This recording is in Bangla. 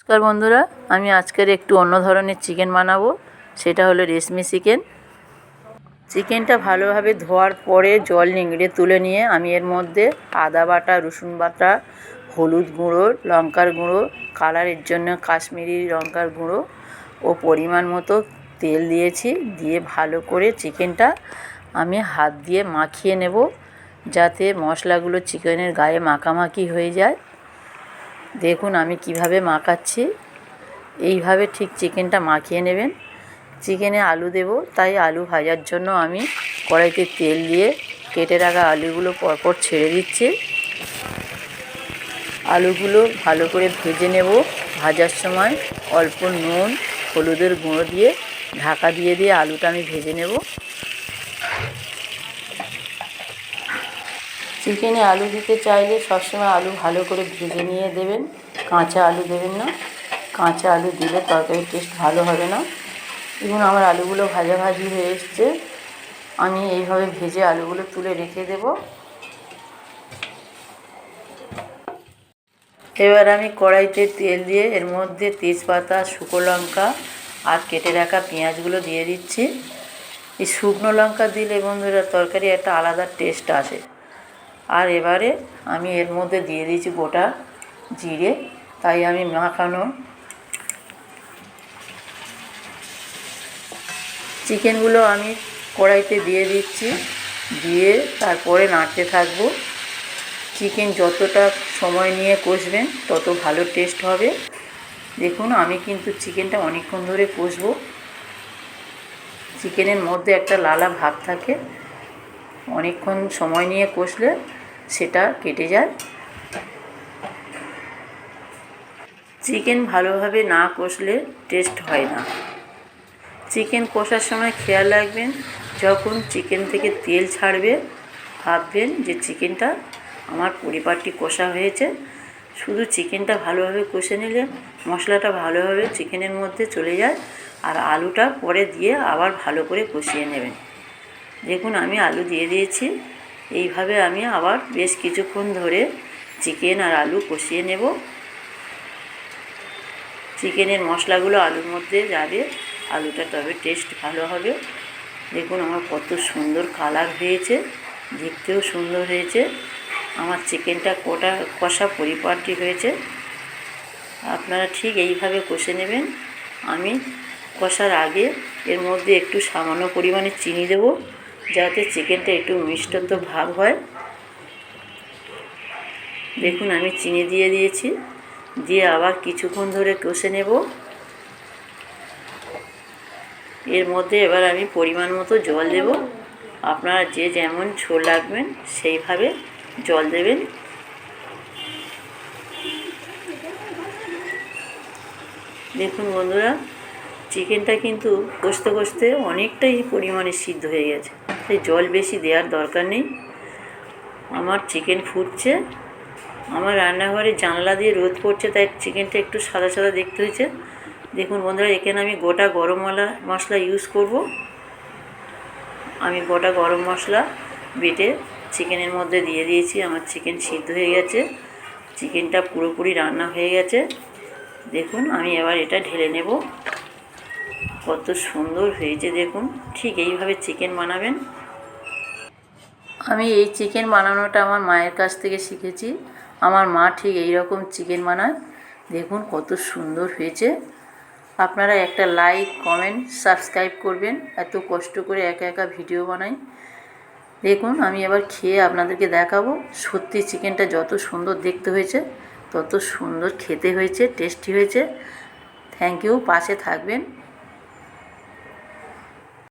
নমস্কার বন্ধুরা, আমি আজকের একটু অন্য ধরনের চিকেন বানাবো। সেটা হলো রেশমি চিকেন। চিকেনটা ভালোভাবে ধোয়ার পরে জল নিংড়ে তুলে নিয়ে আমি এর মধ্যে আদা বাটা, রসুন বাটা, হলুদ গুঁড়ো, লঙ্কার গুঁড়ো, কালারের জন্য কাশ্মীরি লঙ্কার গুঁড়ো ও পরিমাণ মতো তেল দিয়েছি। দিয়ে ভালো করে চিকেনটা আমি হাত দিয়ে মাখিয়ে নেব, যাতে মশলাগুলো চিকেনের গায়ে মাখামাখি হয়ে যায়। দেখুন আমি কিভাবে মাখাচ্ছি। এইভাবে ঠিক চিকেনটা মাখিয়ে নেবেন। চিকেনে আলু দেব, তাই আলু ভাজার জন্য আমি কড়াইতে তেল দিয়ে কেটে রাখা আলুগুলো পরপর ছেড়ে দিচ্ছি। আলুগুলো ভালো করে ভেজে নেব। ভাজার সময় অল্প নুন, হলুদের গুঁড়ো দিয়ে ঢাকা দিয়ে আলুটা আমি ভেজে নেব। চিকেনে আলু দিতে চাইলে সবসময় আলু ভালো করে ভেজে নিয়ে দেবেন, কাঁচা আলু দেবেন না। কাঁচা আলু দিলে তরকারির টেস্ট ভালো হবে না। এবং আমার আলুগুলো ভাজাভাজি হয়ে এসছে। আমি এইভাবে ভেজে আলুগুলো তুলে রেখে দেব। এবার আমি কড়াইতে তেল দিয়ে এর মধ্যে তেজপাতা, শুকনো লঙ্কা আর কেটে রাখা পেঁয়াজগুলো দিয়ে দিচ্ছি। এই শুকনো লঙ্কা দিলে বন্ধুরা তরকারি একটা আলাদা টেস্ট আসে। আর এবারে আমি এর মধ্যে দিয়ে দিয়েছি গোটা জিরে। তাই আমি মাখানো চিকেনগুলো আমি কড়াইতে দিয়ে দিচ্ছি, দিয়ে তারপরে নাড়তে থাকবো। চিকেন যতটা সময় নিয়ে কষবেন তত ভালো টেস্ট হবে। দেখুন আমি কিন্তু চিকেনটা অনেকক্ষণ ধরে কষবো। চিকেনের মধ্যে একটা লালা ভাব থাকে, অনেকক্ষণ সময় নিয়ে কষলে সেটা কেটে যায়। চিকেন ভালোভাবে না কষলে টেস্ট হয় না। চিকেন কষার সময় খেয়াল রাখবেন, যখন চিকেন থেকে তেল ছাড়বে ভাববেন যে চিকেনটা আমার পরিপাটি কষা হয়েছে। শুধু চিকেনটা ভালোভাবে কষে নিলে মশলাটা ভালোভাবে চিকেনের মধ্যে চলে যায়। আর আলুটা পরে দিয়ে আবার ভালো করে কষিয়ে নেবেন। দেখুন আমি আলু দিয়ে দিয়েছি। এইভাবে আমি আবার বেশ কিছুক্ষণ ধরে চিকেন আর আলু কষিয়ে নেব। চিকেনের মশলাগুলো আলুর মধ্যে যাবে, আলুটা তবে টেস্ট ভালো হবে। দেখুন আমার কত সুন্দর কালার হয়েছে, দেখতেও সুন্দর হয়েছে। আমার চিকেনটা কষা পরিপাটি হয়েছে। আপনারা ঠিক এইভাবে কষে নেবেন। আমি কষার আগে এর মধ্যে একটু সামান্য পরিমাণে চিনি দেব, যাতে চিকেনটা একটু মিষ্টত্ব ভাব হয়। দেখুন আমি চিনি দিয়ে দিয়েছি, দিয়ে আবার কিছুক্ষণ ধরে কষে নেব। এর মধ্যে এবার আমি পরিমাণ মতো জল দেব। আপনারা যে যেমন ঝোল রাখবেন সেইভাবে জল দেবেন। দেখুন বন্ধুরা চিকেনটা কিন্তু কষতে কষতে অনেকটাই পরিমাণে সিদ্ধ হয়ে গেছে, তাই জল বেশি দেওয়ার দরকার নেই। আমার চিকেন ফুটছে। আমার রান্নাঘরে জানলা দিয়ে রোদ পড়ছে, তাই চিকেনটা একটু সাদা সাদা দেখতে হয়েছে। দেখুন বন্ধুরা এখানে আমি গোটা গরম মশলা ইউজ করব। আমি গোটা গরম মশলা বেটে চিকেনের মধ্যে দিয়ে দিয়েছি। আমার চিকেন সিদ্ধ হয়ে গেছে, চিকেনটা পুরোপুরি রান্না হয়ে গেছে। দেখুন আমি এবার এটা ঢেলে নেব। কত সুন্দর হয়েছে দেখুন। ঠিক এইভাবে চিকেন বানাবেন। আমি এই চিকেন বানানোটা আমার মায়ের কাছ থেকে শিখেছি। আমার মা ঠিক এই রকম চিকেন বানায়। দেখুন কত সুন্দর হয়েছে। আপনারা একটা লাইক, কমেন্ট, সাবস্ক্রাইব করবেন। এত কষ্ট করে একা একা ভিডিও বানাই। দেখুন আমি এবার খেয়ে আপনাদেরকে দেখাবো। সত্যি চিকেনটা যত সুন্দর দেখতে হয়েছে তত সুন্দর খেতে হয়েছে, টেস্টি হয়েছে। থ্যাংক ইউ, পাশে থাকবেন।